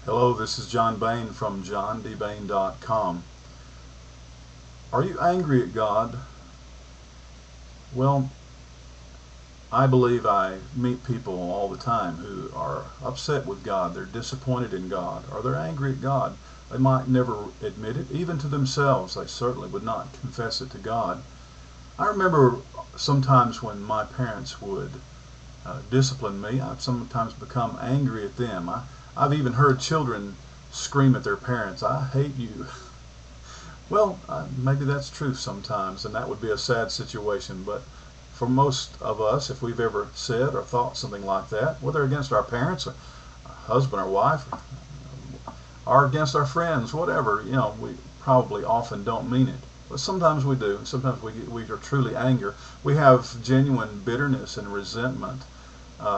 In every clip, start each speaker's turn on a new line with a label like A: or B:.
A: Hello, this is John Bain from johndbain.com. Are you angry at God? Well, I believe I meet people all the time who are upset with God. They're disappointed in God, or they're angry at God. They might never admit it, even to themselves. They certainly would not confess it to God. I remember sometimes when my parents would discipline me, I'd sometimes become angry at them. I've even heard children scream at their parents, "I hate you." Well, maybe that's true sometimes, and that would be a sad situation. But for most of us, if we've ever said or thought something like that, whether against our parents, or husband or wife, or against our friends, whatever, we probably often don't mean it. But sometimes we do. Sometimes we are truly angry. We have genuine bitterness and resentment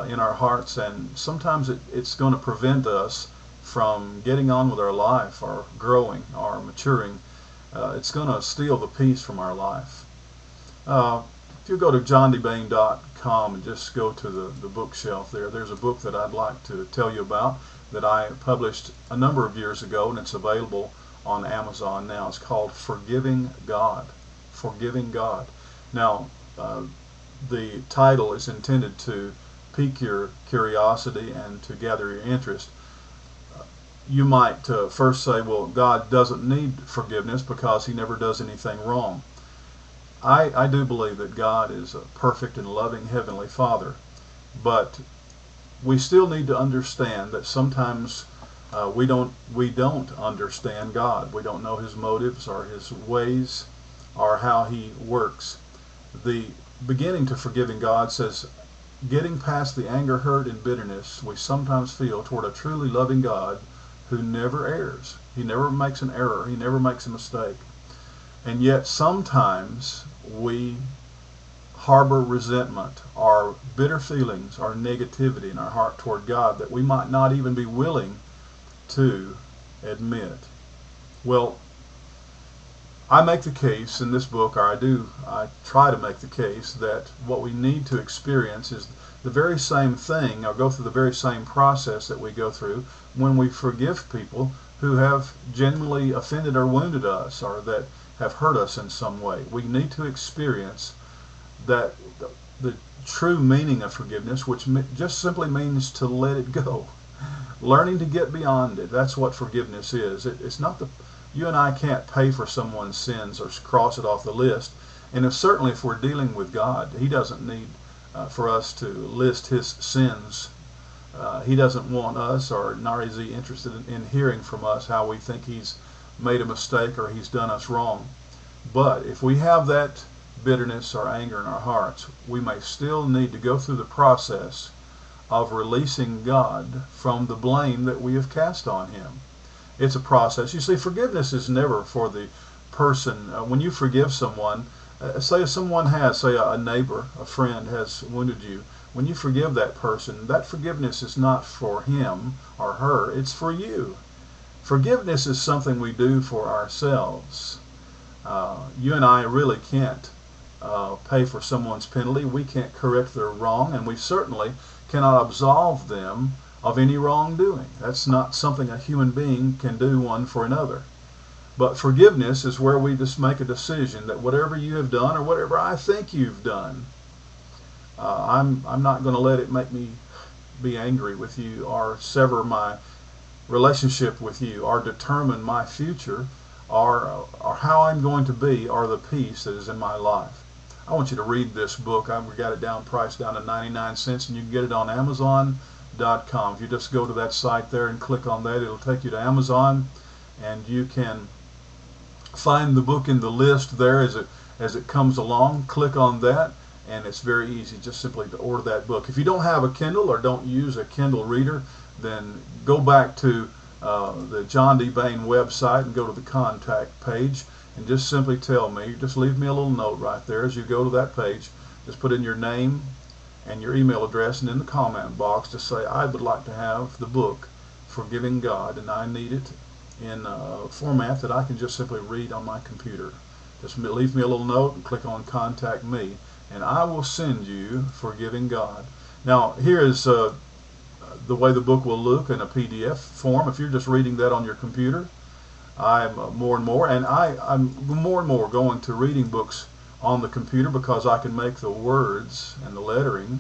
A: in our hearts, and sometimes it's going to prevent us from getting on with our life, or growing, or maturing. It's going to steal the peace from our life. If you go to johndbain.com and just go to the bookshelf there's a book that I'd like to tell you about that I published a number of years ago, and it's available on Amazon now. It's called Forgiving God. Forgiving God. Now, the title is intended to pique your curiosity and to gather your interest. You might first say, well, God doesn't need forgiveness because he never does anything wrong. I do believe that God is a perfect and loving Heavenly Father, but we still need to understand that sometimes we don't understand God. We don't know his motives or his ways or how he works. The beginning to forgiving God says, getting past the anger, hurt, and bitterness we sometimes feel toward a truly loving God who never errs. He never makes an error. He never makes a mistake. And yet sometimes we harbor resentment or bitter feelings or negativity in our heart toward God that we might not even be willing to admit. Well, I make the case in this book, or I try to make the case, that what we need to experience is the very same thing, or go through the very same process that we go through when we forgive people who have genuinely offended or wounded us, or that have hurt us in some way. We need to experience that the true meaning of forgiveness, which just simply means to let it go. Learning to get beyond it. That's what forgiveness is. It's not you and I can't pay for someone's sins or cross it off the list. And certainly if we're dealing with God, he doesn't need for us to list his sins. He doesn't want us, or nor is he interested in hearing from us how we think he's made a mistake or he's done us wrong. But if we have that bitterness or anger in our hearts, we may still need to go through the process of releasing God from the blame that we have cast on him. It's a process. You see, forgiveness is never for the person. When you forgive someone, say a neighbor, a friend has wounded you, when you forgive that person, that forgiveness is not for him or her, it's for you. Forgiveness is something we do for ourselves. You and I really can't pay for someone's penalty. We can't correct their wrong, and we certainly cannot absolve them of any wrongdoing. That's not something a human being can do one for another. But forgiveness is where we just make a decision that whatever you have done, or whatever I think you've done, I'm not going to let it make me be angry with you, or sever my relationship with you, or determine my future, or how I'm going to be, or the peace that is in my life. I want you to read this book. I've got it priced down to 99 cents, and you can get it on Amazon.com. If you just go to that site there and click on that, it'll take you to Amazon, and you can find the book in the list there as it comes along. Click on that, and it's very easy just simply to order that book. If you don't have a Kindle or don't use a Kindle reader, then go back to the John D. Bain website and go to the contact page and just simply tell me, just leave me a little note right there as you go to that page. Just put in your name and your email address, and in the comment box just say, I would like to have the book Forgiving God, and I need it in a format that I can just simply read on my computer. Just leave me a little note and click on Contact Me, and I will send you Forgiving God. Now, here is the way the book will look in a PDF form. If you're just reading that on your computer, I'm more and more, and I'm more and more going to reading books on the computer because I can make the words and the lettering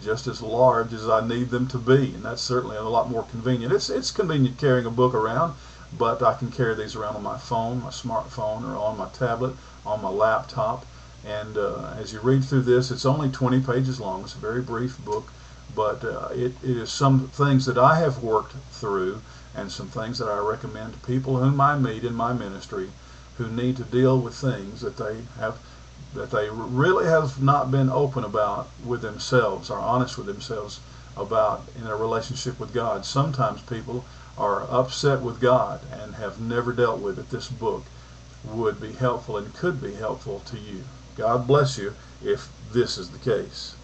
A: just as large as I need them to be, and that's certainly a lot more convenient. It's convenient carrying a book around, but I can carry these around on my phone, my smartphone, or on my tablet, on my laptop. And as you read through this, it's only 20 pages long. It's a very brief book, but it is some things that I have worked through and some things that I recommend to people whom I meet in my ministry who need to deal with things that they really have not been open about with themselves, or honest with themselves about in their relationship with God. Sometimes people are upset with God and have never dealt with it. This book would be helpful and could be helpful to you. God bless you if this is the case.